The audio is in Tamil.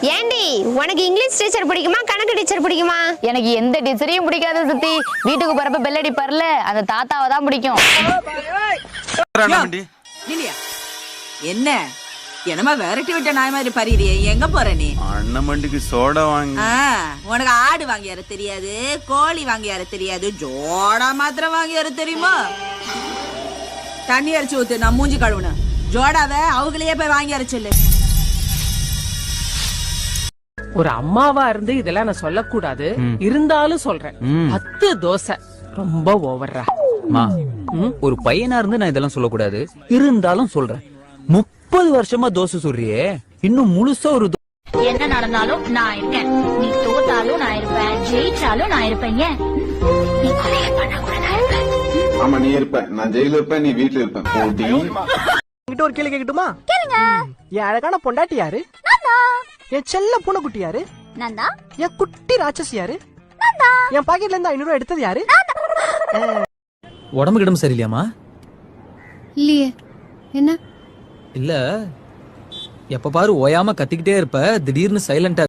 ஏண்டி உனக்கு இங்கிலீஷ் டீச்சர் பிடிக்குமா கணக்கு டீச்சர் பிடிக்குமா? எனக்கு எந்த டீச்சரையும் பிடிக்காது சித்தி. வீட்டுக்கு போறப்ப பெல் அடிப்பார்ல அந்த தாத்தாவை தான் பிடிக்கும். என்ன என்னமா விரட்டி விட்ட நாய் மாதிரி பறியே, எங்க போற நீ? அண்ணன் மண்டிக்கு சோடா வாங்கி. உனக்கு ஆடு வாங்கியார தெரியாது, கோழி வாங்கியார தெரியாது, ஜோடா மாத்திரம் வாங்கியார தெரியுமா? தண்ணி அரைச்சு ஊத்து, நான் மூஞ்சி கழுவுன. ஜோடாவை அவங்களையே போய் வாங்கியார சொல்லு. ஒரு அம்மாவா இருந்து இதெல்லாம் நான் சொல்லக்கூடாது, இருந்தாலும் சொல்றேன். 10 தோசை ரொம்ப ஓவர்ரா. ஒரு பையனா இருந்து நான் இதெல்லாம் சொல்லக்கூடாது, இருந்தாலும் சொல்றேன். 30 வருஷமா தோசை சொல்றியே, இன்னும் முழுசா ஒரு என்ன நடந்தாலும் நான் இருக்கேன். நீ தோத்தாலும் நான் இருப்பேன், ஜெயிச்சாலும் நான் இருப்பேன். ஏன் நீ கொலையை பண்ண கூட நான் இருப்பேன். ஆமா நீ இருப்ப, நான் ஜெயில இருப்பேன், நீ வீட்டுல இருப்பேன். உங்ககிட்ட ஒரு கேள்வி கேட்கட்டுமா? கேளுங்க. என் அழகான பொண்டாட்டி யாரு? என் செல்ல பூனைக்குட்டி யாரு? என் குட்டி ராட்சசி யாரு? என் பாக்கெட்ல இருந்து 500 ரூபாய் எடுத்தது யாரு? உடம்புக்கு இடம் சரியில்லையாமா? இல்லையே. என்ன? இல்ல, எப்ப பாரு ஓயாம கத்திக்கிட்டே இருப்ப, திடீர்னு சைலண்டா